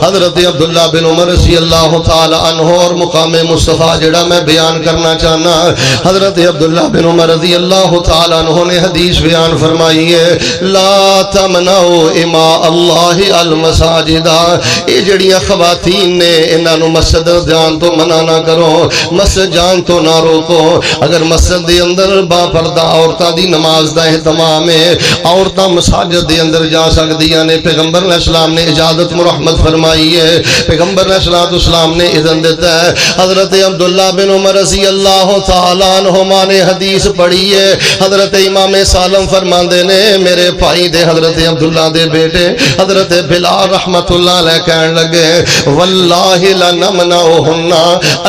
حضرت عبداللہ بن عمر رضی اللہ تعالی عنہ اور مقام مصطفیٰ جڑا میں بیان کرنا چاہنا، حضرت عبداللہ بن عمر رضی اللہ تعالی عنہ نے حدیث بیان فرمائی ہے، لا تمنعوا اماء اللہ المساجد، یہ جڑیاں خواتین نے انہاں نو مسجد جان تو منع نہ کرو، مسجد جان تو نہ روکو۔ اگر مسجد دے اندر با پردہ عورتاں دی نماز دا اہتمام ہے، عورتاں مساجد دے اندر جا سکدیاں نے، پیغمبر علیہ السلام نے اجازت مرحمت فرمائی ہے، پیغمبر علیہ السلام نے اذن دیتا ہے۔ حضرت عبداللہ بن عمر رضی اللہ تعالیٰ عنہما نے حدیث پڑھی ہے، حضرت امام سالم فرماندے نے، میرے بھائی دے حضرت عبداللہ دے بیٹے حضرت بلال رحمت اللہ علیہ کہن لگے، واللہ لنمنعہن،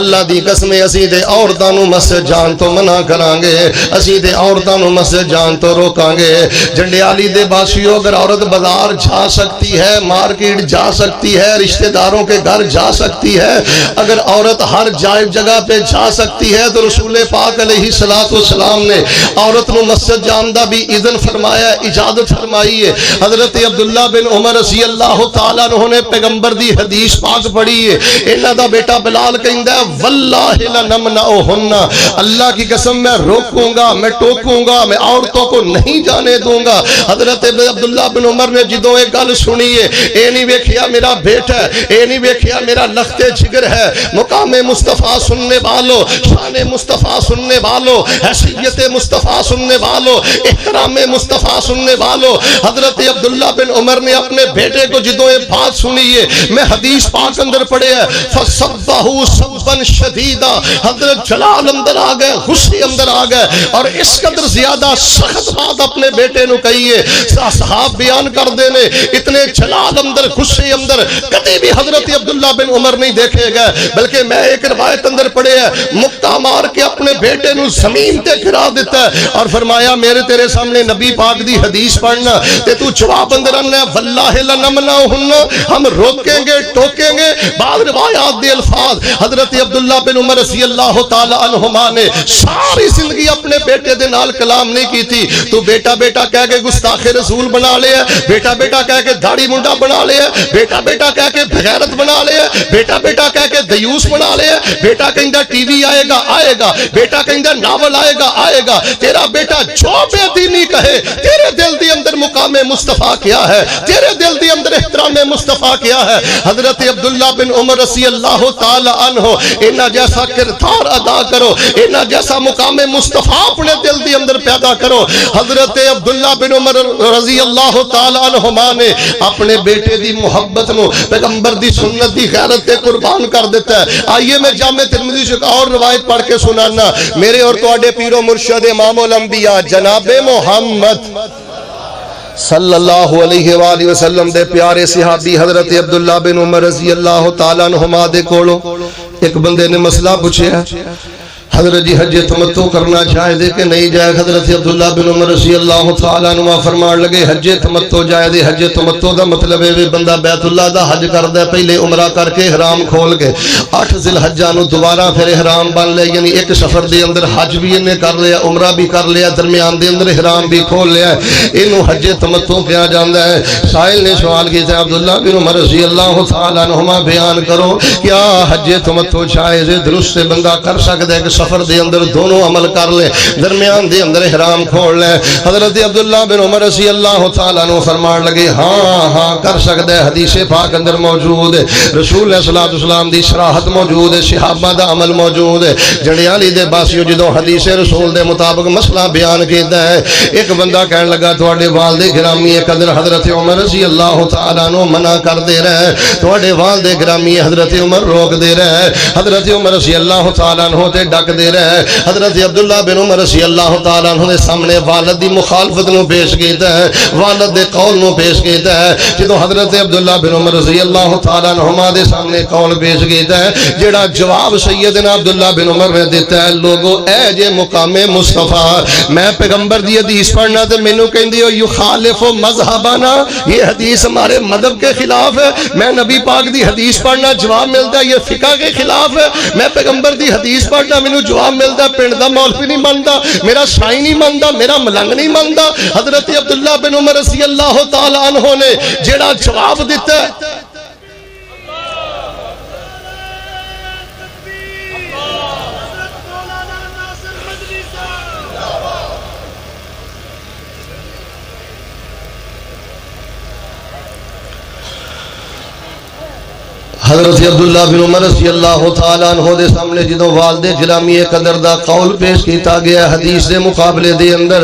اللہ دی قسم اسی دے عورتاں نو مسجد جان تو منع کران گے، اسی دے عورتاں نو مسجد جان تو روکاں گے۔ جنڈیالی دے باسیوں، اگر عورت بازار جا سکتی ہے، مارکیٹ جا سکتی ہے، رشتہ داروں کے گھر جا سکتی ہے، اگر عورت ہر جائز جگہ پہ جا سکتی ہے تو رسول پاک علیہ السلام نے عورت نو مسجد جان دا بھی اذن فرمایا، اجازت فرمائی ہے۔ حضرت عبداللہ بن عمر رضی اللہ تعالیٰ عنہ نے پیغمبر دی حدیث پاک پڑھی ہے، انہاں دا بیٹا بلال کہندا ہے، واللہ لنمنعہن، اللہ کی قسم میں روکوں گا، میں ٹوکوں گا، میں عورتوں کو نہیں جانے دوں گا۔ حضرت عبداللہ بن عمر نے جدوں ایک گل سنی ہے، اے نہیں ویکھیا میرا بیٹا ہے، اے نہیں ویکھیا میرا لخت جگر ہے، مقام مصطفیٰ سننے والو، شان مصطفیٰ سننے والو، حیثیت مصطفیٰ سننے والو، احترام مصطفیٰ سننے والو، حضرت عبداللہ بن عمر نے اپنے بیٹے کو جدوں یہ بات سنی ہے، میں حدیث پاک اندر پڑھے ہے، فَصَبَّهُ صَبًّا شَدِيدًا، حضرت جلال اندر آ گئے، غصے اندر آ گئے، اور اس قدر زیادہ سخت بات اپنے بیٹے نو کہیے، صحاب بیان کر دینے، اتنے جلال اندر، غصے اندر کدی بھی حضرت عبداللہ بن عمر نہیں دیکھے گئے، بلکہ میں ایک روایت اندر پڑھے ہے، مکہ مار کے اپنے بیٹے نو زمین تے گرا دیتا ہے اور فرمایا، میرے تیرے سامنے نبی پاک دی حدیث پڑھنا تے تو جواب اندر آنا، واللہ لنمنعہن، ہم روکیں گے، ٹوکیں گے۔ بعض روایات دے الفاظ، حضرت عبداللہ بن عمر رضی اللہ تعالی عنہما نے ساری زندگی اپنے بیٹے دے نال کلام نہیں کی تھی، تو بیٹا بیٹا کہہ کے گستاخ رسول بنا لیا، بیٹا بیٹا کہہ کے داڑھی منڈا بنا لیا، بیٹا بیٹا کہہ کے بغیرت بنا لیا، بیٹا بیٹا کہہ کے دیوس بنا لیا، بیٹا کہندا ٹی وی آئے گا آئے گا، بیٹا کہندا ناول آئے گا آئے گا۔ تیرا بیٹا جو بے دینی کہے، تیرے دل دی اندر مقام مصطفیٰ کیا ہے، تیرے دل دی اندر احترام مصطفیٰ کیا ہے۔ حضرت عبداللہ بن عمر رضی اللہ تعالی عنہ، انہاں جیسا کردار ادا کرو، انہاں جیسا مقام مصطفیٰ اپنے دل دی اندر پیدا کرو۔ حضرت عبداللہ بن عمر رضی اللہ تعالی عنہما نے اپنے بیٹے دی محبت نو پیغمبر دی سنت دی غیرت تے قربان کر دیتا ہے۔ آئیے میں جامع ترمذی سے اور روایت پڑھ کے سنانا، میرے اور تواڈے پیر و مرشد امام الانبیاء جناب محمد صلی اللہ علیہ وآلہ وسلم دے پیارے صحابی حضرت عبداللہ بن عمر رضی اللہ تعالیٰ عنہما دے کولو ایک بندے نے مسئلہ پوچھیا، حضرت جی حج تمتع کرنا جائز ہے کہ نہیں جائز؟ حضرت عبداللہ بن عمر رضی اللہ تعالیٰ عنہ فرمان لگے، حج تمتع جائز ہے۔ حج تمتع دا مطلب ہے بندہ بیت اللہ دا حج کردا ہے، پہلے عمرہ کر کے احرام کھول کے 8 ذی الحجہ نو دوبارہ پھر احرام بن لے، یعنی ایک سفر دے اندر حج بھی انہیں کر لیا، عمرہ بھی کر لیا، درمیان دے اندر احرام بھی کھول لیا، انہوں حج تمتع کیا جاندا ہے۔ سائل نے سوال کیا، عبداللہ بن عمر رضی اللہ تعالیٰ عنہما بیان کرو، کیا حج تمتع جائز ہے؟ درست سے بندہ کر سکتا ہے کہ سفر دے اندر دونوں عمل کر لے، درمیان دے اندر احرام کھول لے؟ حضرت عبداللہ بن عمر رضی اللہ تعالیٰ عنہ فرمان لگے، ہاں ہاں کر سکتا ہے، حدیث پاک اندر موجود ہے، رسول علیہ السلام دی شراحت موجود ہے، صحابہ دا عمل موجود ہے۔ جنڈیالی دے باسیوں جدوں حدیث رسول دے مطابق مسئلہ بیان کیتا ہے، ایک بندہ کہن لگا، تواڈے والد گرامی قدر حضرت عمر رضی اللہ تعالیٰ عنہ منع کر دے رہے، تواڈے والد گرامی حضرت عمر روک دے رہے، حضرت عمر رضی اللہ تعالیٰ عنہ تے ڈک دے رہے۔ حضرت عبداللہ بن عمر رضی اللہ تعالیٰ عنہ نے سامنے والد دی مخالفت نو پیش کیتا ہے، والد دے قول نو پیش کیتا ہے۔ جدوں حضرت عبداللہ بن عمر رضی اللہ تعالیٰ عنہما دے سامنے قول پیش کیتا ہے، جڑا جواب سیدنا عبداللہ بن عمر نے دیتا ہے، لوگو اے جے مقام مصطفیٰ، میں پیغمبر دی حدیث پڑھنا تے مینوں کہندی ہو یخالف مذہبنا، یہ حدیث ہمارے مذہب کے خلاف ہے۔ میں نبی پاک دی حدیث پڑھنا، جواب ملتا ہے یہ فقہ کے خلاف ہے۔ میں پیغمبر دی حدیث پڑھنا، مینوں جواب ملتا پنڈ دا مولوی نہیں مانتا، میرا سائی نہیں مانتا، میرا ملنگ نہیں مانتا۔ حضرت عبداللہ بن عمر رضی اللہ تعالی عنہ نے جڑا جواب دیتا ہے، حضرت عبداللہ بن عمر رضی اللہ تعالیٰ عنہ دے سامنے جدوں والد گرامی قدر دا قول پیش کیتا گیا حدیث دے مقابلے دے اندر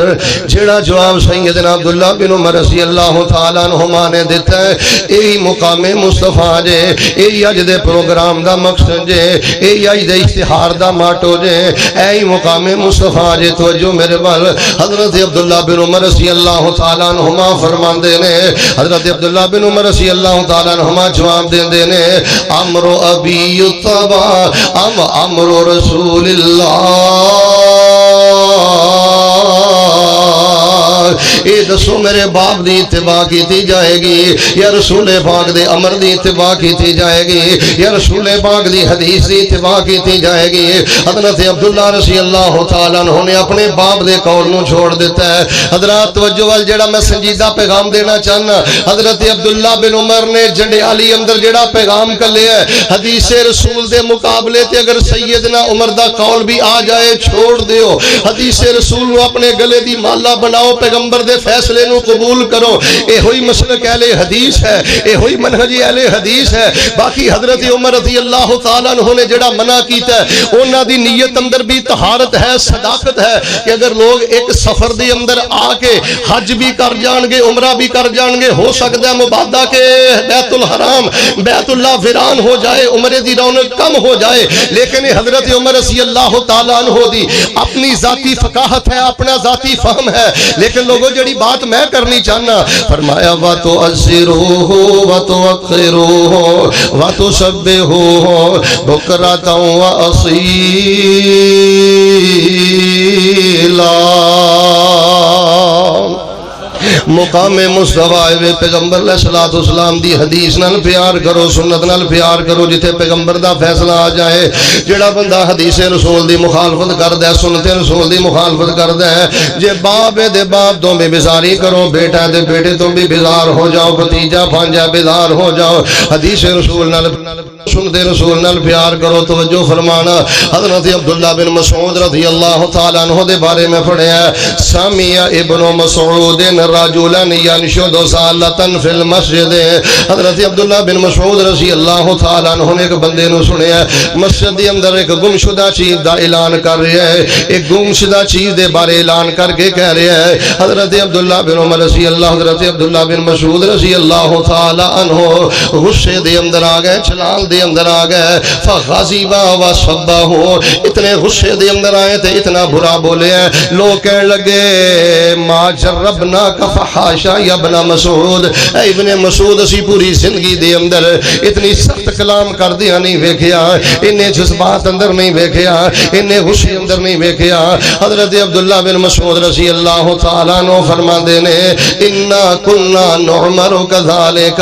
جڑا جواب سیدنا عبداللہ بن عمر رضی اللہ تعالیٰ عنہ نے دیتا ہے یہی مقام مصطفیٰ جے، یہی اج دے پروگرام دا مقصد جے، یہی اج دے اشتہار دا ماٹو جے، یہی مقام مصطفیٰ جے۔ توجہ میرے بال حضرت عبداللہ بن عمر رضی اللہ تعالیٰ عنہ فرماندے نے، حضرت عبداللہ بن عمر رضی اللہ تعالیٰ عنہ جواب دیندے نے امر ابی یتبع ام امر رسول اللہ، اے دسو میرے باپ دی اتباع کیتی جائے گی یا رسول پاک دے امر دی اتباع کیتی جائے گی یا رسول پاک دی حدیث دی اتباع کیتی جائے گی؟ حضرت عبداللہ رضی اللہ تعالیٰ عنہ نے اپنے باپ دے قول نو چھوڑ دیتا ہے۔ حضرات توجہ وال جڑا میں سنجیدہ پیغام دینا چاہنا، حضرت عبداللہ بن عمر نے جنڈیالی اندر جڑا پیغام کلے ہے حدیث رسول دے مقابلے تے اگر سیدنا عمر دا قول بھی آ جائے چھوڑ دیو، حدیث رسول نو اپنے گلے دی مالا بناؤ، پیغمبر دے فیصلے نو قبول کرو، اے ہوئی مسلک اہل حدیث ہے، اے ہوئی منہج اہل حدیث ہے۔ باقی حضرت عمر رضی اللہ تعالیٰ عنہ نے جڑا منع کیتا ہے انہاں دی نیت اندر بھی طہارت ہے، صداقت ہے کہ اگر لوگ ایک سفر دی اندر آ کے حج بھی کر جان گے عمرہ بھی کر جان گے، ہو سکتا ہے مبادہ کے بیت الحرام بیت اللہ ویران ہو جائے، عمرے دی رونق کم ہو جائے، لیکن حضرت عمر رضی اللہ تعالیٰ عنہ دی اپنی ذاتی فقاہت ہے، اپنا ذاتی فہم ہے۔ لیکن لوگوں جڑی بات میں کرنی چاہنا، فرمایا وَتُعَزِّرُوهُ وَتُوَقِّرُوهُ وَتُسَبِّحُوهُ بُكْرَةً وَأَصِيلًا۔ مقام مصطفیٰ پیغمبر علیہ السلام دی حدیث نال پیار کرو، سنت نال پیار کرو، جتھے پیغمبر دا فیصلہ آ جائے۔ جڑا بندہ حدیث رسول دی مخالفت کردا ہے، سنت رسول دی مخالفت کردا ہے، جے باپ دے باپ تو بھی بیزاری کرو، بیٹا دے بیٹے تو بھی بیزار ہو جاؤ، بھتیجا بھانجا بیزار ہو جاؤ، حدیث رسول نال سنت رسول نال پیار کرو۔ توجہ فرمانا، حضرت عبداللہ بن مسعود رضی اللہ تعالیٰ عنہ دے بارے میں پڑھیا ہے، سامع ابن مسعود رجلن ینشد صالتن فی المسجد۔ حضرت عبداللہ بن مسعود رضی اللہ تعالیٰ عنہ نے ایک بندے نو سنیا مسجد دی اندر ایک گمشدہ چیز دا اعلان کر رہا ہے، ایک گمشدہ چیز دے بارے اعلان کر کے کہہ رہا ہے۔ حضرت عبداللہ بن عمر رضی اللہ حضرت عبداللہ بن مسعود رضی اللہ تعالیٰ عنہ غصے دے اندر آ گئے، چھلال دے اندر آ گئے، فغضب وسبہ، اتنے غصے دے اندر آئے تھے، اتنا برا بولے ہیں، لوگ کہنے لگے ما جربنا فحاشا یا ابن مسعود، اے ابن مسعود اسی پوری زندگی دے اندر اتنی سخت کلام کر دیا نہیں ویکھیا، انہیں جذبات اندر نہیں ویکھیا، انہیں غصے اندر نہیں ویکھیا۔ حضرت عبداللہ بن مسعود رضی اللہ تعالیٰ عنہ فرماندے نے انا کنا نعمر کذالک،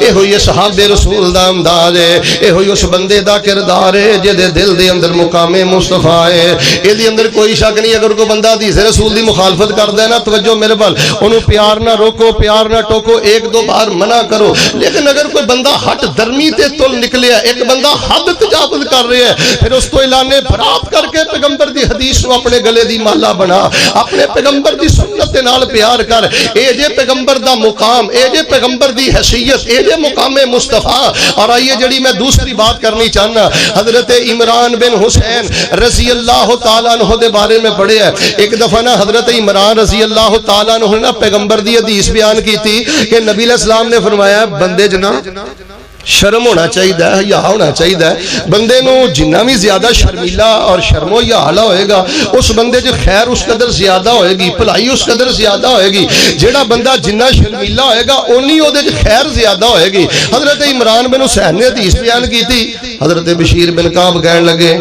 اے ہوئی صحاب رسول دا انداز ہے، اے ہوئی اس بندے دا کردار ہے جدے دل دے اندر مقام مصطفیٰ ہے۔ اے دی اندر کوئی شک نہیں، اگر کوئی بندہ حدیث رسول دی مخالفت کردا ہے نا، توجہ میرے بال انہوں پیار نہ روکو، پیار نہ ٹوکو، ایک دو بار منع کرو، لیکن اگر کوئی بندہ ہٹ درمی تے تل نکلے ہے، ایک بندہ حد تجاوز کر رہے ہیں، پھر اس کو اعلان برات کر کے پیغمبر دی حدیث کو اپنے گلے دی مالا بنا، اپنے پیغمبر دی سنت نال پیار کر، اے جے پیغمبر دا مقام، اے جے پیغمبر دی حیثیت، اے جے مقام مصطفیٰ۔ اور آئیے جڑی میں دوسری بات کرنی چاہنا، حضرت عمران بن حسین رضی اللہ تعالیٰ عنہ دے بارے میں پڑھے ہے۔ ایک دفعہ نا حضرت عمران رضی اللہ تعالیٰ عنہ نے پیغمبر دی حدیث بیان کی تھی کہ نبی علیہ السلام نے فرمایا بندے جنا شرم ہونا چاہیے، حیا ہونا چاہیے، بندے نو جنہ بھی زیادہ شرمیلا اور شرم و حیا ہوئے گا اس بندے جو خیر اس قدر زیادہ ہوئے گی، بھلائی اس قدر زیادہ ہوئے گی، جیڑا بندہ جنہ شرمیلا ہوئے گا اونی او دے خیر زیادہ ہوئے گی۔ حضرت عمران بن حسین نے حدیث بیان کی تھی، حضرت بشیر بن کعب کہنے لگے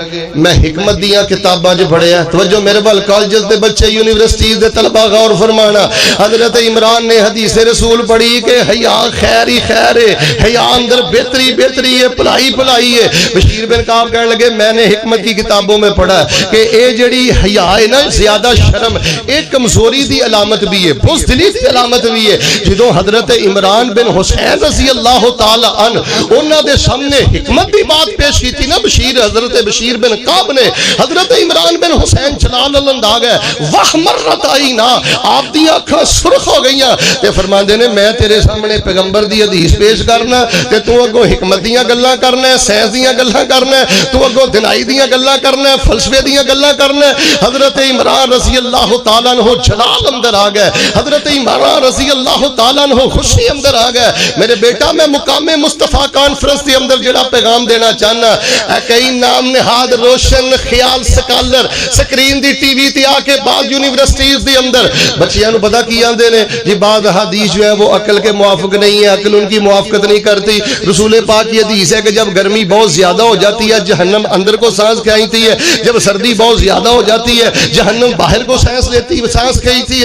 میں حکمت دیاں کتاباں جو پڑھے ہیں، توجہ میرے بال کالجز دے بچے یونیورسٹیز دے طلبہ غور فرمانا، حضرت عمران نے حدیث رسول پڑھی کہ حیا خیر ہی خیر ہے، حیا اندر بہتری بہتری ہے، بھلائی بھلائی ہے۔ بشیر بن کعب کہنے لگے میں نے حکمت کی کتابوں میں پڑھا کہ اے جڑی حیا ہے نا زیادہ شرم ایک کمزوری دی علامت بھی ہے، بزدلی دی علامت بھی ہے۔ جدوں حضرت عمران بن حسین رضی اللہ تعالی عنہ انہاں دے سامنے حکمت دی بات بات پیش کی تھی نا بشیر حضرت بشیر بن کعب نے حضرت عمران بن حسین جلال اللہ آ گئے وَحْمَرَّتْ عَيْنَا آپ دی آنکھاں سرخ ہو گئیاں تے فرماندے نے میں تیرے سامنے پیغمبر دی حدیث پیش کرنا تے تو اگوں حکمت دیاں گلاں کرنا ہے سائنس دیاں گلاں کرنا ہے تو اگوں دنائی دیاں گلاں کرنا ہے فلسفے دیاں گلاں کرنا ہے حضرت عمران رضی اللہ تعالیٰ عنہ جلال اندر آ گئے حضرت عمران رضی اللہ تعالیٰ عنہ خوشی اندر آ گئے میرے بیٹا میں مقام مصطفیٰ کانفرنس دی اندر جڑا پیغام دینا چاہنا اے کئی نام نہاد روشن خیال سکالر سکرین دی ٹی وی تے آ کے بعض یونیورسٹیز دی اندر بچیاں نو پتہ کی آندے نے جی بعض حدیث جو ہے وہ عقل کے موافق نہیں ہے عقل ان کی موافقت نہیں کرتی رسول پاک کی حدیث ہے کہ جب گرمی بہت زیادہ ہو جاتی ہے جہنم اندر کو سانس کھینچتی ہے جب سردی بہت زیادہ ہو جاتی ہے جہنم باہر کو سانس کھینچتی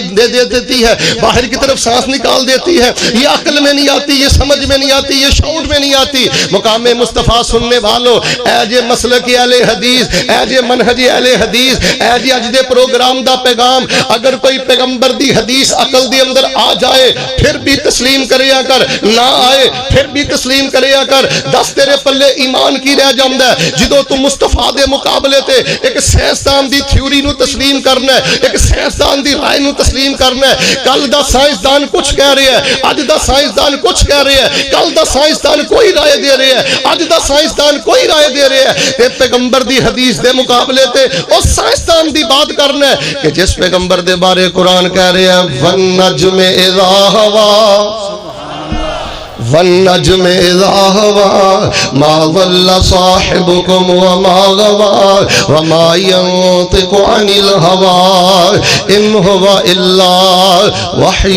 دیتی ہے باہر کی طرف سانس نکال دیتی ہے یہ عقل میں نہیں آتی یہ سمجھ میں نہیں آتی یہ شعور میں نہیں آتی مقام مصطفیٰ سننے والو اے جے مسلک اہل حدیث اے جے منہج اہل حدیث اے جے اج دے پروگرام دا پیغام اگر کوئی پیغمبر دی حدیث عقل دی اندر آ جائے پھر بھی تسلیم کریا کر نہ آئے پھر بھی تسلیم کریا کر دس تیرے پلے ایمان کی رہ جامدا ہے جدوں تو مصطفیٰ دے مقابلے تے ایک سائنسدان دی تھیوری نو تسلیم کرنا ہے ایک سائنسدان دی رائے نو تسلیم کرنا ہے کل دا سائنسدان کچھ کہہ رہا ہے اج دا سائنسدان کچھ کہہ رہا ہے کل دا سائنسدان کوئی رائے دے رہا ہے اج دا سائنسدان کوئی رائے دے رہا ہے تے پیغمبر دی حدیث دے مقابلے تے اس سائنسدان دی بات کرنا ہے کہ جس پیغمبر دے بارے قرآن کہہ رہا ہے وَالنَّجْمِ إِذَا هَوَى وَالنَّجْمِ إِذَا هَوَى مَا ضَلَّ صَاحِبُكُمْ وَمَا غَوَى وَمَا يَنطِقُ عَنِ الْهَوَى إِنْ هُوَ إِلَّا وَحْيٌ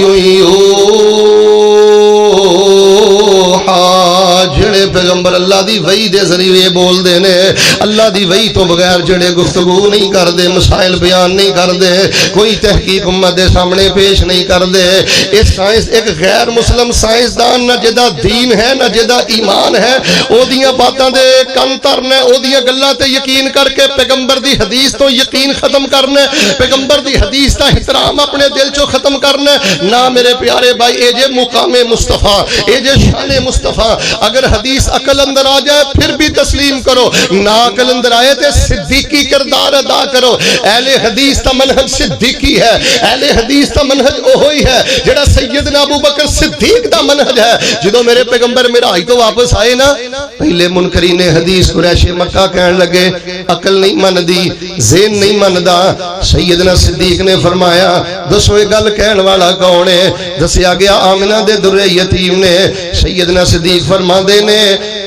جڑے پیغمبر اللہ دی وحی دے ذریعے بول دے نے اللہ دی وحی تو بغیر جڑے گفتگو نہیں کر دے مسائل بیان نہیں کر دے کوئی تحقیق امت دے سامنے پیش نہیں کر دے اس سائنس ایک غیر مسلم سائنسدان نہ جدا دین ہے نہ جدا ایمان ہے او دیاں باتاں دے کن ترنے او دیاں گلاں تے یقین کر کے پیغمبر دی حدیث تو یقین ختم کرنے پیغمبر دی حدیث دا احترام اپنے دل چو ختم کرنے نہ میرے پیارے بھائی اے جے مقام مصطفیٰ اے جے شان مصطفیٰ اگر حدیث عقل اندر آ جائے پھر بھی تسلیم کرو نہ عقل اندر آئے تے صدیقی کردار ادا کرو اہل حدیث تا منہج صدیقی ہے اہل حدیث تا منہج اوہی ہے جڑا سیدنا ابو بکر صدیق دا منہج ہے جدو میرے پیغمبر میراج تو واپس آئے نا پہلے منکرین حدیث قریش مکہ کہن لگے عقل نہیں مندی ذہن نہیں مندا سیدنا صدیق نے فرمایا دسو یہ گل کہن والا کون ہے دسیا گیا آمنہ دے در یتیم نے سیدنا صدیق فرما دے نے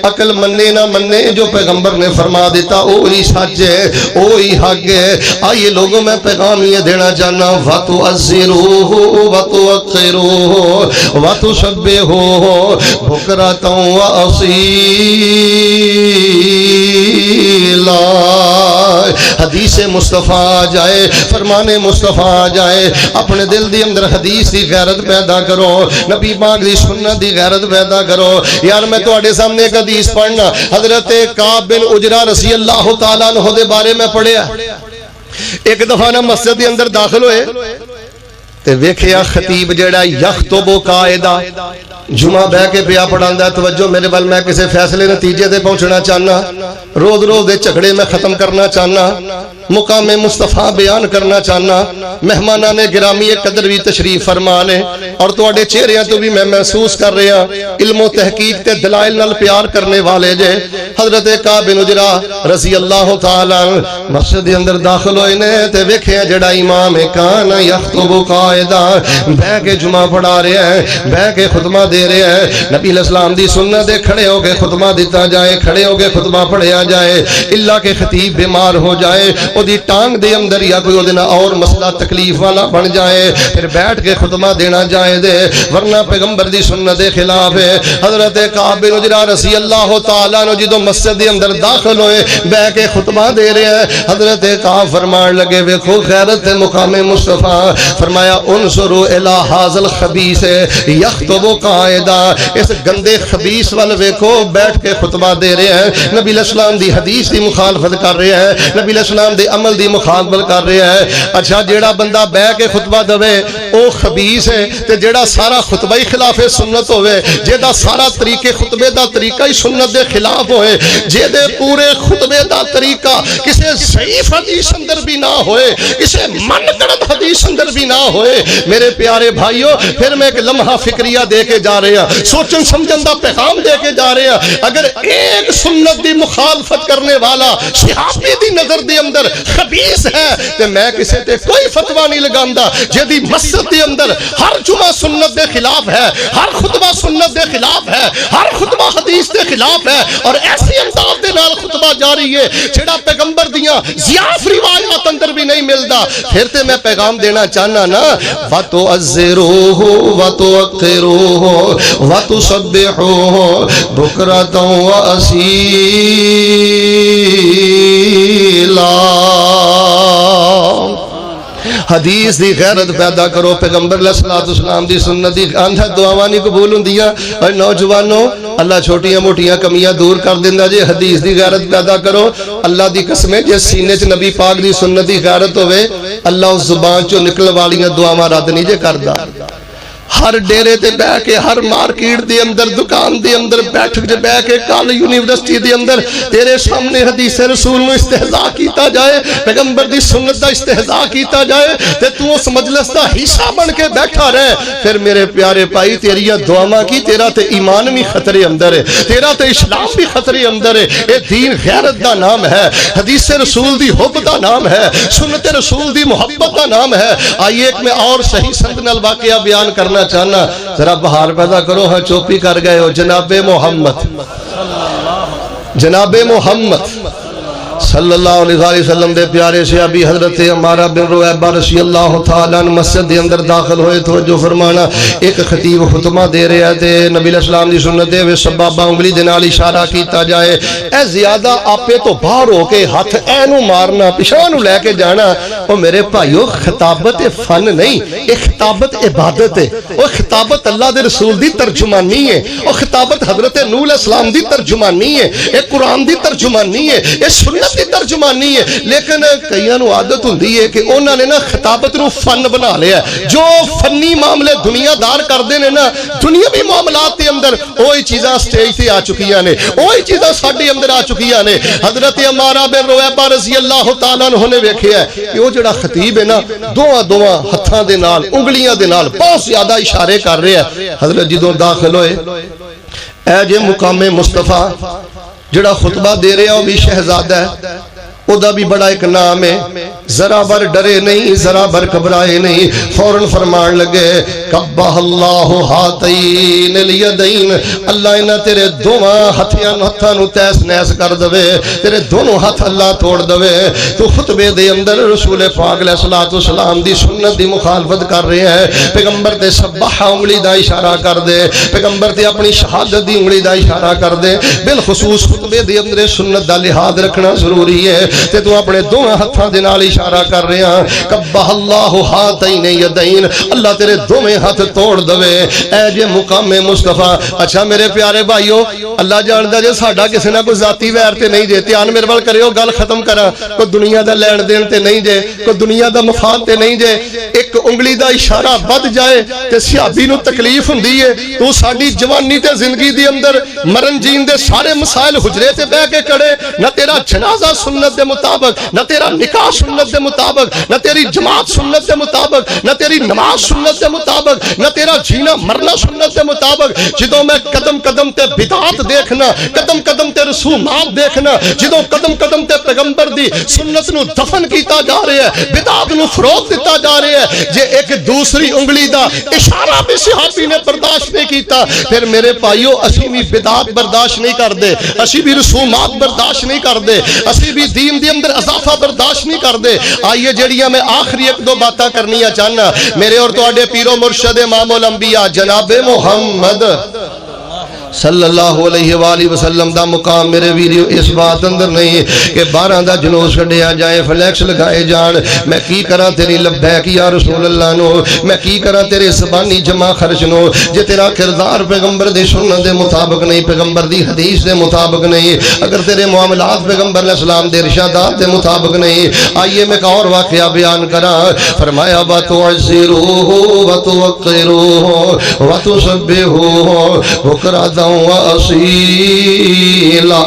عقل مننے نہ مننے جو پیغمبر نے فرما دیتا اوہی سچ ہے اوہی حق ہے آئیے لوگوں میں پیغام یہ دینا چاہنا وَتُعَزِّرُوهُ وَتُوَقِّرُوهُ وَتُسَبِّحُوهُ بُكْرَةً وَأَصِيلًا حدیث مصطفیٰ جائے فرمان مصطفیٰ جائے اپنے دل دی اندر حدیث دی غیرت پیدا کرو نبی پاک دی سنت دی غیرت پیدا کرو یار میں تو آڑے سامنے ایک حدیث پڑھنا حضرت کعب بن عجرہ رضی اللہ تعالیٰ عنہ دے بارے میں پڑھیا ایک دفعہ نا مسجد دی اندر داخل ہوئے تے ویکھیا خطیب جڑا یخطب قائدہ جمعہ بہ کے پیا پڑھاندا توجہ میرے بل میں کسی فیصلے نتیجے دے پہنچنا چاہنا روز روز دے جھگڑے میں ختم کرنا چاہنا مقام مصطفیٰ بیان کرنا چاہنا مہمانان گرامی قدر بھی تشریف فرمانے اور تواڈے چہریاں تو بھی میں محسوس کر رہا علم و تحقیق تے دلائل نال پیار کرنے والے جے حضرت کعب بن عجرہ رضی اللہ تعالی مسجد دے اندر داخل ہوئے نے تے ویکھیا جڑا امام کان یخطب قائدہ بہ کے جمعہ پڑھا رہا ہے بہ کے خطبہ دے رہے ہیں نبی علیہ السلام دی سنت دے کھڑے ہو کے خطبہ دیتا جائے کھڑے ہو کے خطبہ پڑھیا جائے اللہ کے خطیب بیمار ہو جائے او دی ٹانگ دے اندر یا کوئی او دینا اور مسئلہ تکلیف والا بن جائے پھر بیٹھ کے خطبہ دینا جائے دے ورنہ پیغمبر دی سنت دے خلاف ہے حضرت کعب بن عجرہ رضی اللہ تعالیٰ عنہ جدو مسجد دے اندر داخل ہوئے بہ کے خطبہ دے رہے ہیں حضرت کعب فرمان لگے ویکھو غیرت مقام مصطفیٰ فرمایا انظروا الی ھذا الخبیث یخطب قائدہ اس گندے خبیث والے ویکھو بیٹھ کے خطبہ دے رہے ہیں نبی علیہ السلام دی حدیث دی مخالفت کر رہے ہیں نبی علیہ السلام دی عمل دی مخالفت کر رہے ہیں اچھا جیڑا بندہ بہ کے خطبہ دوے او خبیث ہے تے جیڑا سارا خطبہ ہی خلاف سنت ہوئے جیڑا سارا طریقے خطبے دا طریقہ ہی سنت دے خلاف ہوئے ہوئے جے دے پورے خطبے دا طریقہ کسے ضعیف حدیث اندر بھی نہ ہوئے کسے من گڑت حدیث اندر بھی نہ ہوئے میرے پیارے بھائیو پھر میں ایک لمحہ فکریہ دے کے جا رہے ہیں سوچن سمجھن دا پیغام دے کے جا رہے ہیں اگر ایک سنت دی مخالفت کرنے والا صحابی دی نظر دے اندر خبیث ہے تو میں کسے تے کوئی فتوہ نہیں لگاندا جے دی مسجد دے اندر ہر جمعہ سنت دے خلاف ہے ہر خطبہ سنت دے خلاف ہے ہر خطبہ حدیث دے خلاف ہے اور ایسی انداز دے نال خطبہ جاری ہے جڑا پیغمبر دیاں ضعیف روایات اندر بھی نہیں ملدا پھر تے میں پیغام دینا چاہنا نا وَتُعَزِّرُوهُ وَتُوَقِّرُوهُ وَتُسَبِّحُوهُ بُكْرَةً وَأَصِيلًا حدیث دی غیرت پیدا کرو پیغمبر علیہ السلام دی سنت دی آندھا دعاواں نہیں قبول ہوندیاں اور نوجوانوں اللہ چھوٹیاں موٹیاں کمیاں دور کر دیندا جے حدیث دی غیرت پیدا کرو اللہ دی قسمیں جے سینے چ نبی پاک دی سنت دی غیرت ہوئے اللہ اس زبان چوں نکل والیاں دعاواں رد نہیں جے کردا ہر ڈیرے تے بہ کے ہر مارکیٹ دے اندر دکان دے اندر بیٹھ کے بہ کے کال یونیورسٹی دے اندر تیرے سامنے حدیث رسول نو استہزاء کیتا جائے پیغمبر دی سنت دا استہزاء کیتا جائے تے تو اس مجلس دا حصہ بن کے بیٹھا رہے پھر میرے پیارے بھائی تیریاں دعاواں کی تیرا تے ایمان بھی خطرے اندر ہے تیرا تے اسلام بھی خطرے اندر ہے اے دین غیرت دا نام ہے حدیث رسول دی حب دا نام ہے سنت رسول دی محبت دا نام ہے آئیے ایک میں اور صحیح سند نال واقعہ بیان کرنا چاہنا ذرا بہار پیدا کرو ہاں چوپی کر گئے ہو جناب محمد صلی اللہ علیہ وسلم دے پیارے صحابی حضرت عمارہ بن رویبہ رضی اللہ تعالیٰ عنہ مسجد دے اندر داخل ہوئے تو جو فرمانا ایک خطیب خطبہ دے رہے تھے نبی علیہ السلام دی سنت دے ہوئے سبابہ انگلی دے نال اشارہ کیتا جائے اے زیادہ آپے تو باہر ہو کے ہاتھ اینو مارنا پشانو لے کے جانا وہ میرے بھائیو خطابت فن نہیں ایک خطابت عبادت ہے وہ خطابت اللہ دے رسول دی ترجمانی ہے وہ خطابت حضرت نوح علیہ السلام دی ترجمانی ہے ایک قرآن دی ترجمانی ہے ایک سنت دی ترجمانی ہے لیکن کئیاں نو عادت ہوندی ہے کہ انہوں نے نا خطابت نو فن بنا لیا ہے جو فنی معاملے دنیا دار کر دینے نا دنیاوی معاملات کے اندر وہی چیزاں سٹیج تھی آ چکیاں نے وہی چیزاں ساڈے اندر آ چکیاں نے حضرت عمارہ بن رویبہ رضی اللہ تعالیٰ عنہ نے ویکھیا ہے کہ وہ جڑا خطیب ہے نا دوواں ہتھاں دے نال انگلیاں دے نال بہت زیادہ اشارے کر رہے ہیں حضرت جدوں داخل ہوئے اے جے مقام مصطفیٰ جڑا خطبہ دے رہے ہیں وہ بھی شہزادہ ہے او دا بھی بڑا ایک نام ہے ذرا بر ڈرے نہیں ذرا بر گھبرائے نہیں فوراً فرمان لگے کبہ اللہ ہاتین الیدین اللہ انہاں تیرے دونوں ہتھاں نو تیس نیس کر دوے تیرے دونوں ہاتھ اللہ توڑ دوے تو خطبے دے اندر رسول پاک علیہ السلام دی سنت دی مخالفت کر رہے ہیں پیغمبر تے سبحہ انگلی دا اشارہ کر دے پیغمبر تے اپنی شہادت دی انگلی دا اشارہ کر دے بالخصوص خطبے دے اندر سنت دا لحاظ رکھنا ضروری ہے تے تو اپنے دونوں ہتھاں دے نال اشارہ کر رہے ہیں کبہ اللہ ہاتین یدین اللہ تیرے دونوں ہاتھ توڑ دوے اے جے مقام مصطفیٰ اچھا میرے پیارے بھائیو اللہ جاندا جے ساڈا کسے نہ کوئی ذاتی ویر تے نہیں جے دھیان میرے ول کریو گل ختم کراں کوئی دنیا دا لین دین تے نہیں جے کوئی دنیا دا مفاد تے نہیں جے ایک انگلی دا اشارہ بد جائے تے صحابی نو تکلیف ہوندی ہے تو ساڈی جوانی تے زندگی دے اندر مرن جین دے سارے مسائل حجرے تے بیٹھ کے کڑے نہ تیرا جنازہ سنت دے مطابق نہ تیرا نکاح سنت دے مطابق نہ تیری جماعت سنت دے مطابق نہ تیری نماز سنت دے مطابق نہ تیرا جینا مرنا سنت دے مطابق جدوں میں قدم قدم تے بدعات دیکھنا قدم قدم تے رسومات دیکھنا جدوں قدم قدم تے پیغمبر دی سنت نو دفن کیتا جا رہا ہے بدعات نو فروغ دیتا جا رہا ہے جے ایک دوسری انگلی دا اشارہ بھی صحابی نے برداشت نہیں کیتا پھر میرے بھائیو اسی بھی بدعات برداشت نہیں کر دے اسی بھی رسومات برداشت نہیں کر دے اسی بھی دین دی اندر اضافہ برداشت نہیں کر دے آئیے جڑیاں میں آخری ایک دو باتاں کرنی چاہنا میرے اور تواڈے پیر و مرشد امام الانبیاء جناب محمد صلی اللہ علیہ وآلہ وسلم دا مقام میرے ویڈیو اس بات اندر نہیں کہ 12 دا جلوس کڈیا جائے فلیکس لگائے جان میں کی کرا تیری لبیک یا رسول اللہ نو میں کی کرا تیرے زبانی جمع خرچ نو جے تیرا کردار پیغمبر دی سنت دے مطابق نہیں پیغمبر دی حدیث دے مطابق نہیں اگر تیرے معاملات پیغمبر علیہ السلام دے ارشادات دے مطابق نہیں آئیے میں ایک اور واقعہ بیان کرا فرمایا وَتُعَزِّرُوهُ وَتُوَقِّرُوهُ وَتُسَبِّحُوهُ بُكْرَةً بکرة وأصيلا۔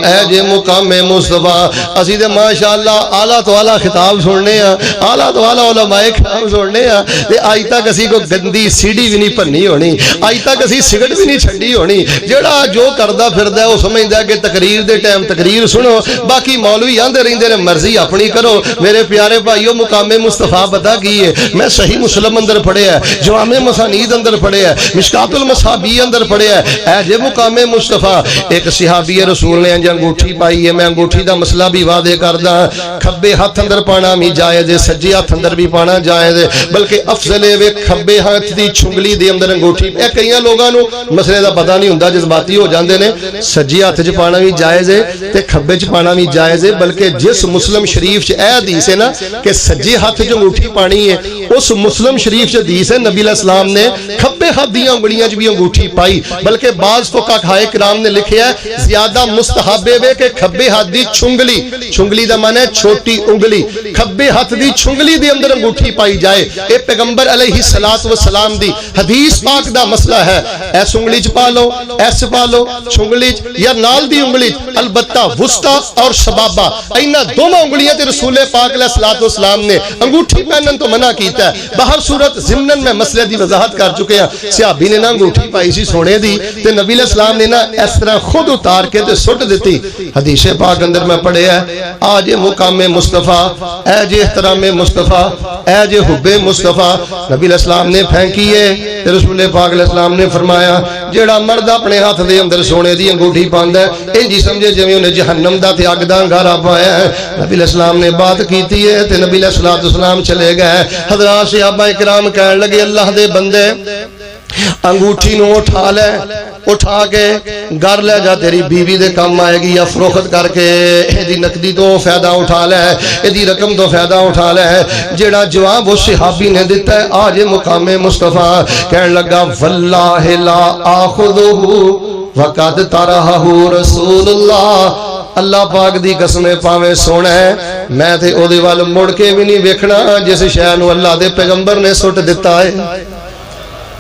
اے جے مقام مصطفیٰ اسی تے ماشاءاللہ اعلیٰ تو اعلیٰ خطاب سننے ہیں، اعلیٰ تو اعلیٰ علماء کرام سننے ہیں، تے آج تک اسی کو گندی سیڑھی بھی نہیں پھنی ہونی، آج تک اسی سگرٹ بھی نہیں چھڈی ہونی۔ جڑا جو کردا پھردا ہے وہ سمجھدا ہے کہ تقریر دے ٹائم تقریر سنو، باقی مولوی آندے رہندے نے مرضی اپنی کرو۔ میرے پیارے بھائیو مقام مصطفیٰ پتہ کی ہے، میں صحیح مسلم اندر پڑھیا ہے، جوامع مسانید اندر پڑھیا ہے، مشکات المصابیح اندر پڑھیا ہے۔ اے جے مقام مصطفیٰ ایک صحابی رسول نے انج انگوٹھی پائی ہے، میں انگوٹھی دا مسئلہ بھی واضح کردا، کھبے ہاتھ اندر پانا بھی جائز ہے، سجے ہاتھ اندر بھی پانا جائز ہے، بلکہ افضل ہے وے کھبے ہاتھ دی چھنگلی دے اندر انگوٹھی۔ اے کئیاں لوگاں نو مسئلے دا پتہ نہیں ہوندا، جذباتی ہو جاندے نے، سجے ہاتھ وچ پانا بھی جائز ہے تے کھبے وچ پانا بھی جائز ہے، بلکہ جس مسلم شریف چ اے حدیث ہے نا کہ سجے ہاتھ جو انگوٹھی پانی ہے، اس مسلم شریف چ حدیث ہے نبی علیہ السلام نے کھبے ہاتھ دی انگلیاں چ بھی انگوٹھی پائی، بلکہ بعض فقہائے کرام نے لکھیا ہے زیادہ مستحب ہے کہ کھبے ہاتھ دی چھنگلی، چھنگلی دا معنی ہے چھوٹی انگلی، کھبے ہاتھ دی چھنگلی دے اندر انگوٹھی پائی جائے۔ اے پیغمبر علیہ السلام دی حدیث پاک دا مسئلہ ہے۔ ایس انگلی چ پا لو، ایس پا لو، چھنگلی یا نال دی انگلی، البتہ وسطی اور سبابہ اینا دونوں انگلیاں تے رسول پاک علیہ السلام نے انگوٹھی پہنن تو منع کیتا ہے۔ بہر صورت ضمناً میں مسئلے دی وضاحت کر چکے ہیں۔ صحابی نے نا انگوٹھی پائی سی سونے دی تے نبی علیہ السلام نے نا اس طرح خود اتار کے تے سٹ دیتی۔ حدیث پاک اندر میں پڑھے ہے، آج مقام مصطفیٰ، اے جے احترام مصطفیٰ، اے جے حب مصطفیٰ نبی علیہ السلام نے پھینکی ہے تے رسول پاک علیہ السلام نے فرمایا جیڑا مرد اپنے ہاتھ دے اندر سونے دی انگوٹھی پاندا ہے انجی سمجھے جویں انہیں جہنم دا تے اگ دا انگارا پایا ہے۔ نبی علیہ السلام نے بات کیتی ہے تے نبی علیہ السلام چلے گئے۔ حضرات صحابہ کرام کہنے لگے اللہ دے بندے انگوٹھی نو اٹھا لے، اٹھا کے گھر لے جا، تیری بیوی دے کام آئے گی، یا فروخت کر کے ایدی نقدی تو فائدہ اٹھا لے، ایدی رقم تو فائدہ اٹھا لے۔ جیڑا جواب وہ صحابی نے دیتا ہے آج مقام مصطفیٰ کہنے لگا واللہ لا آخذہ وقد ترہہ رسول اللہ، اللہ پاک دی قسم پاویں سونا ہے میں تے او دے وال مڑ کے بھی نہیں ویکھنا جس شے نو اللہ دے پیغمبر نے سٹ دیتا ہے،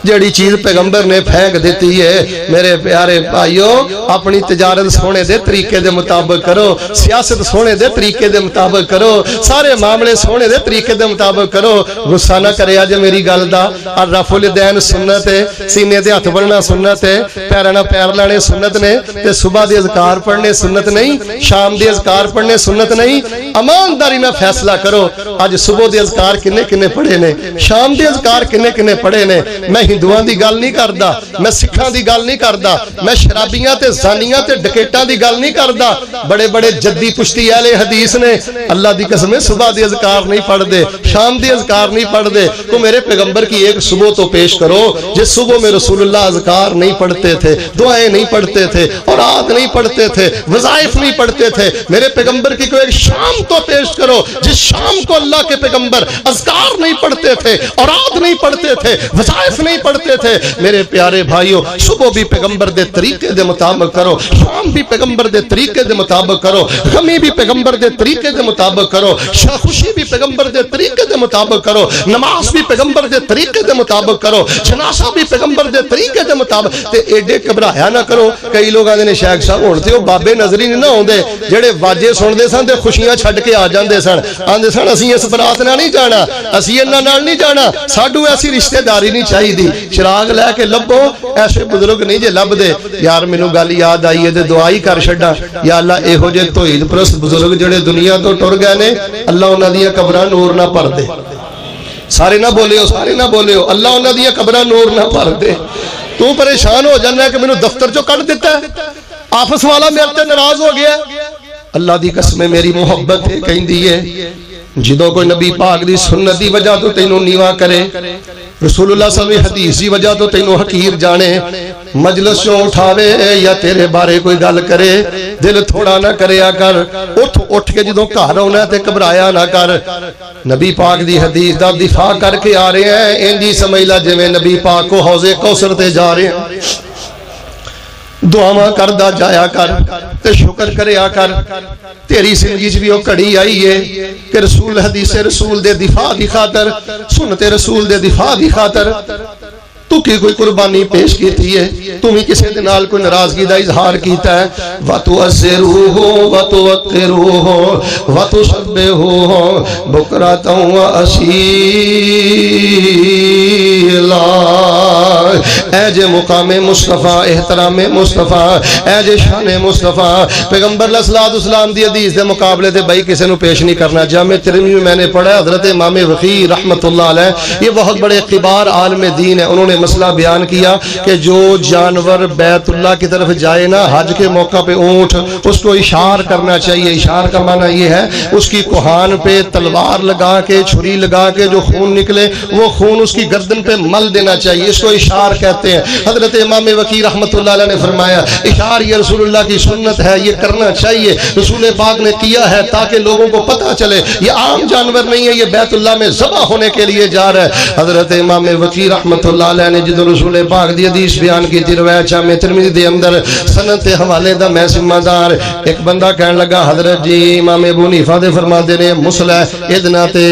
جڑی چیز پیغمبر نے پھینک دیتی ہے۔ میرے پیارے بھائیو اپنی تجارت سونے دے طریقے دے مطابق کرو، سیاست سونے دے طریقے دے مطابق کرو، سارے معاملے سونے دے طریقے دے مطابق کرو۔ غصہ نہ کرے آج میری گل دا، اور رفع الیدین سنت ہے، سینے دے ہاتھ بننا سنت ہے، پیراں نال پیر لانے سنت نے، تے صبح دے اذکار پڑھنے سنت نہیں، شام دے اذکار پڑھنے سنت نہیں۔ ایمانداری نہ فیصلہ کرو اج صبح دے اذکار کنے کنے پڑھے نے، شام دے اذکار کنے کنے پڑھے نے۔ میں ہندوؤں دی گل نہیں کردا، میں سکھاں دی گل نہیں کردا، میں شرابیاں تے زانیاں تے ڈکیٹاں دی گل نہیں کردا۔ بڑے بڑے جدی پشتی اہل حدیث نے اللہ دی قسم صبح دی اذکار نہیں پڑھ دے، شام دی اذکار نہیں پڑھ دے۔ تو میرے پیغمبر کی ایک صبح تو پیش کرو جس صبح میں رسول اللہ اذکار نہیں پڑھتے تھے، دعائیں نہیں پڑھتے تھے، اوراد نہیں پڑھتے تھے، وظائف نہیں پڑھتے تھے۔ میرے پیغمبر کی کوئی ایک شام تو پیش کرو جس شام کو اللہ کے پیغمبر اذکار نہیں پڑھتے تھے، اوراد نہیں پڑھتے تھے، وظائف نہیں پڑھتے تھے۔ میرے پیارے بھائیو صبح بھی پیغمبر دے طریقے دے مطابق کرو، شام بھی پیغمبر دے طریقے دے مطابق کرو، غمی بھی پیغمبر دے طریقے دے مطابق کرو، خوشی بھی پیغمبر دے طریقے دے مطابق کرو، نماز بھی پیغمبر دے طریقے دے مطابق کرو، جنازہ بھی پیغمبر دے طریقے دے مطابق۔ تے ایڈے گھبرایا نہ کرو۔ کئی لوگ آندے نے شیخ صاحب ہن تے او بابے نظری نہیں نہ ہوندے جڑے واجے سنتے سن تے خوشیاں چھڈ کے آ جاندے سن، آندے سن اسی اس برات نال نہیں جانا، اسی انہاں نال نہیں جانا، ساڈو ایسی رشتہ داری نہیں چاہیے۔ چراغ لے کے لبو، ایسے بزرگ نہیں جے لب دے۔ یار مینوں گل یاد آئی ہے تے دعا ہی کر چھڈاں، یا اللہ ایہو جے توحید پرست بزرگ جڑے دنیا تو ٹر گئے نے، اللہ انہاں دیاں قبراں نور نہ بھر دے۔ سارے نہ بولے ہو، سارے نہ بولے ہو، اللہ انہاں دیاں قبراں نور نہ بھر دے۔ تو پریشان ہو جانا ہے کہ مینوں دفتر چوں کڈ دتا ہے، آفس والا میرے تے ناراض ہو گیا۔ اللہ دی قسم میری محبت ہے کہندی ہے جدوں کوئی نبی پاک دی سنت دی وجہ تو تینوں نیواں کرے، رسول اللہ صلی اللہ علیہ وسلم حدیث دی وجہ تو تینوں حقیر جانے، مجلس چوں اٹھاوے یا تیرے بارے کوئی گل کرے، دل تھوڑا نہ کریا کر، اٹھ کے جدوں گھر آنا تے گھبرایا نہ کر۔ نبی پاک دی حدیث دا دفاع کر کے آ رہے ہیں، انجی سمجھ لا جویں نبی پاک کو حوض کوثر تے جا رہے ہیں۔ دعاواں کردا جایا کر تے شکر کریا کر۔ تیری زندگی چ بھی وہ کڑی آئی ہے کہ رسول حدیث رسول دے دفاع دی خاطر، سنت رسول دے دفاع دی خاطر تو کی کوئی قربانی پیش کی ہے؟ تو بھی کسی دے نال کوئی ناراضگی دا اظہار کیتا ہے؟ وَتُعَزِّرُوهُ وَتُوَقِّرُوهُ وَتُسَبِّحُوهُ بُكْرَةً وَأَصِيلًا۔ اے جے مقام مصطفیٰ، احترام مصطفیٰ، اے جے شان مصطفیٰ، پیغمبر علیہ السلام دی حدیث دے مقابلے دے بھائی کسی نو پیش نہیں کرنا۔ جامع ترمذی میں میں نے پڑھا حضرت امام وقی رحمت اللہ علیہ، یہ بہت بڑے کبار عالم دین ہے، انہوں نے مسئلہ بیان کیا کہ جو جانور بیت اللہ کی طرف جائے نا حج کے موقع پہ اونٹ، اس کو اشار کرنا چاہیے۔ اشار کا معنی یہ ہے اس کی کوہان پہ تلوار لگا کے، چھری لگا کے جو خون نکلے وہ خون اس کی گردن پہ مل دینا چاہیے، اس کو اشار کہتے ہیں۔ حضرت امام وقی رحمت اللہ علیہ نے فرمایا اشار یہ رسول اللہ کی سنت ہے، یہ کرنا چاہیے، رسول پاک نے کیا ہے تاکہ لوگوں کو پتہ چلے یہ عام جانور نہیں ہے، یہ بیت اللہ میں ذبح ہونے کے لیے جا رہا ہے۔ حضرت امام وقی رحمت اللہ علیہ نے جدو رسول پاک دی حدیث بیان کی تھی روایت جامع ترمذی دے اندر سند حوالے دا میں ذمہ دار، ایک بندہ کہنے لگا حضرت جی امام ابو حنیفہ دے فرماندے نے مسلح ادنا تے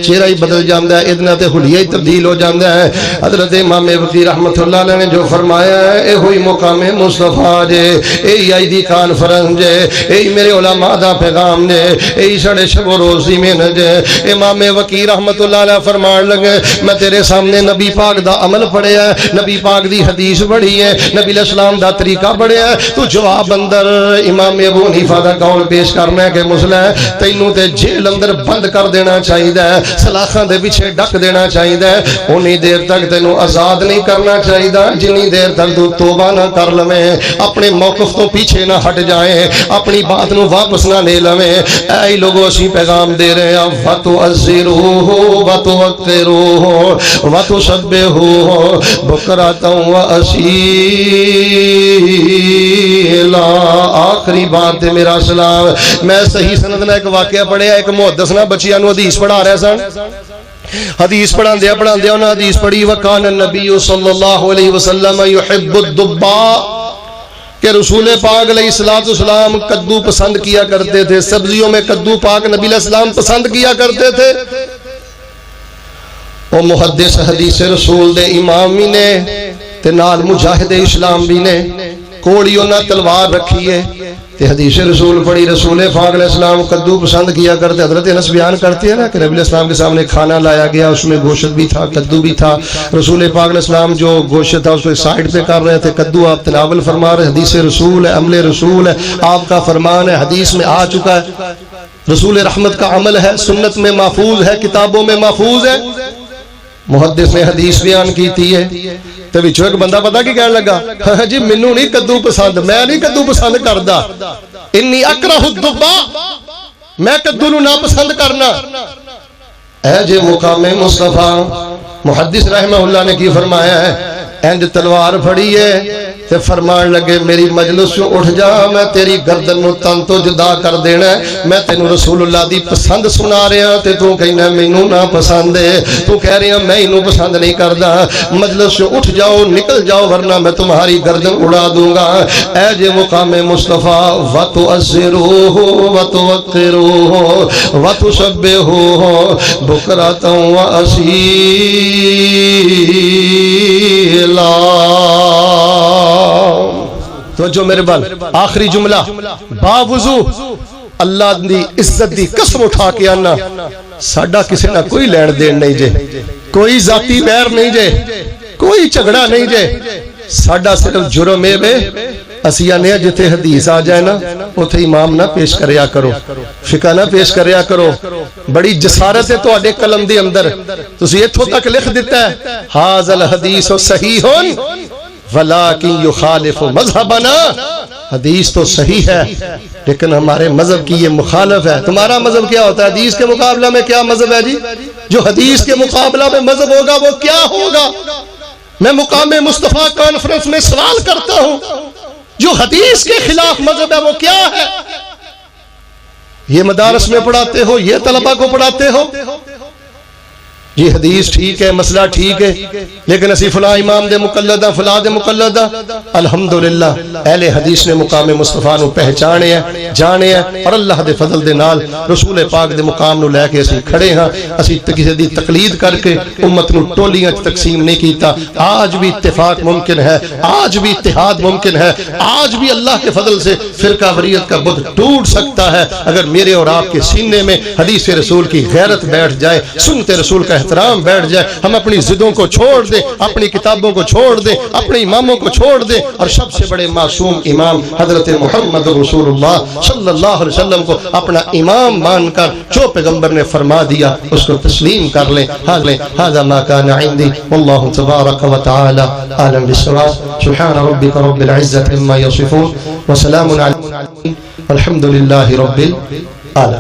چہرہ ہی بدل جاندا ہے، ادنا تے حلیہ ہی تبدیل ہو جاندا ہے۔ حضرت امام وقی رحمت اللہ علیہ نے جو فرمایا ہے اے ہوئی مقام مصطفیٰ جے، اے آئی دی کانفرنس جے، اے میرے علماء دا پیغام نے، اے سڑے شب و روزی میں نجے۔ امام وقی رحمت اللہ علیہ فرمان لگے میں تیرے سامنے نبی پاک دا عمل پڑھے ہے، نبی پاک دی حدیث پڑھی ہے، نبی علیہ السلام دا طریقہ پڑھے ہے، تو جواب اندر امام ابو حنیفہ دا قول پیش کرنا ہے کہ مسلح تینوں تے جیل اندر بند کر دینا چاہیے، سلاخاں دے پیچھے ڈک دینا چاہیے، انہی دیر تک تینوں آزاد نہیں کرنا چاہیے جنی دیر تک تو توبہ نہ کر لویں، اپنے موقف تو پیچھے نہ ہٹ جائیں، اپنی بات نو واپس نہ لے لویں۔ اے لوگوں اسی پیغام دے رہے ہیں وَتُعَزِّرُوهُ وَتُوَقِّرُوهُ وَتُسَبِّحُوهُ بُكْرَةً وَأَصِيلًا۔ آخری بات ہے میرا سلام، میں صحیح سند نے ایک واقعہ پڑھیا، ایک محدث نہ بچیاں نو حدیث پڑھا رہے سن، حدیث پڑھان دیا انہوں حدیث پڑھی وَقَانَ النَّبِيُّ صلی اللہ علیہ وسلم يُحِبُّ الدُّبَّاءَ کہ رسول پاک علیہ السلام کدو پسند کیا کرتے تھے، سبزیوں میں کدو پاک نبی علیہ السلام پسند کیا کرتے تھے۔ وہ محدث حدیث رسول دے امام بھی نے تے نال مجاہد اسلام بھی نے، کوڑی انہاں تلوار رکھی ہے تے حدیث رسول پڑھی، رسول پاک علیہ السلام کدو پسند کیا کرتے۔ حضرت انس بیان کرتے ہیں نا کہ نبی علیہ السلام کے سامنے کھانا لایا گیا، اس میں گوشت بھی تھا، کدو بھی تھا، رسول پاک علیہ السلام جو گوشت تھا اس کو سائیڈ پہ کر رہے تھے، کدو آپ تناول فرما رہے۔ حدیث رسول ہے، عمل رسول ہے، آپ کا فرمان ہے، حدیث میں آ چکا ہے، رسول رحمت کا عمل ہے، سنت میں محفوظ ہے، کتابوں میں محفوظ ہے۔ محدث نے حدیث بیان کی تھی ہے تو بچو ایک بندہ پتا کی کہنے لگا جی منو نہیں کدو پسند، میں نہیں کدو پسند کردا، انی اکرہ الدبا، میں کدو نو نہ پسند کرنا۔ اے جے مقام مصطفیٰ، محدث رحمہ اللہ نے کی فرمایا ہے اینج تلوار پھڑی ہے تے فرمان لگے میری مجلس سے اٹھ جا، میں تیری گردن نو تن تو جدا کر دینا ہے، میں تینوں رسول اللہ دی پسند سنا رہا تے تو کہنا مینوں نہ پسند ہے، تو کہہ رہا میں انہوں پسند نہیں کردا، مجلس سے اٹھ جاؤ نکل جاؤ ورنہ میں تمہاری گردن اڑا دوں گا۔ اے جے مقام مصطفیٰ وَتُعَزِّرُوهُ وَتُوَقِّرُوهُ وَتُسَبِّحُوهُ بُكْرَةً وَأَصِيلًا۔ تو جو میرے بال آخری جملہ باوضو اللہ دی عزت دی قسم اٹھا کے آنا ساڈا کسی نہ کوئی لین دین نہیں جے، کوئی ذاتی بیر نہیں جے، کوئی جھگڑا نہیں جے، ساڈا صرف جرم ہے بے اسیہ نے جتے حدیث آ جائے نا اتھے امام نہ پیش کریا کرو، فقہ نہ پیش کریا کرو۔ بڑی جسارت ہے تو اڈے قلم دی اندر تسی ایتھوں تک لکھ دیتا ہے ھذا الحدیث صحیح ولیکن یخالف مذہبنا، حدیث تو صحیح ہے لیکن ہمارے مذہب کی یہ مخالف ہے۔ تمہارا مذہب کیا ہوتا ہے؟ حدیث کے مقابلہ میں کیا مذہب ہے جی؟ جو حدیث کے مقابلہ میں مذہب ہوگا وہ کیا ہوگا؟ میں مقام مصطفیٰ کانفرنس میں سوال کرتا ہوں جو حدیث کے خلاف مذہب ہے وہ کیا ہے؟ یہ مدارس میں پڑھاتے ہو، یہ طلبہ کو پڑھاتے ہو، یہ حدیث ٹھیک ہے، مسئلہ ٹھیک ہے، لیکن اسی فلاں امام دے مقلدہ فلاں دے مقلدہ. الحمدللہ اہل حدیث نے مقام مصطفیٰ نو پہچانے ہیں، جانے ہیں، اور اللہ دے فضل دے نال رسول پاک دے مقام نو لے کے اسی کھڑے ہاں. اسی کسی دی تقلید کر کے امت نو ٹولیاں تقسیم نہیں کیتا. آج بھی اتفاق ممکن ہے، آج بھی اتحاد ممکن ہے، آج بھی اللہ کے فضل سے فرقہ واریت کا بت ٹوٹ سکتا ہے اگر میرے اور آپ کے سینے میں حدیث رسول کی غیرت بیٹھ جائے، سنت رسول کا احترام بیٹھ جائے. ہم اپنی ضدوں کو چھوڑ دیں، اپنی کتابوں کو چھوڑ دیں، اپنے اماموں کو چھوڑ دیں، اور سب سے بڑے معصوم امام حضرت محمد رسول اللہ صلی اللہ علیہ وسلم کو اپنا امام مان کر جو پیغمبر نے فرما دیا اس کو تسلیم کر لیں. هذا ما كان عندي والله تبارك وتعالى عالم بالصواب. سبحان ربك رب العزة عما يصفون وسلام على المرسلين والحمد لله رب العالمين.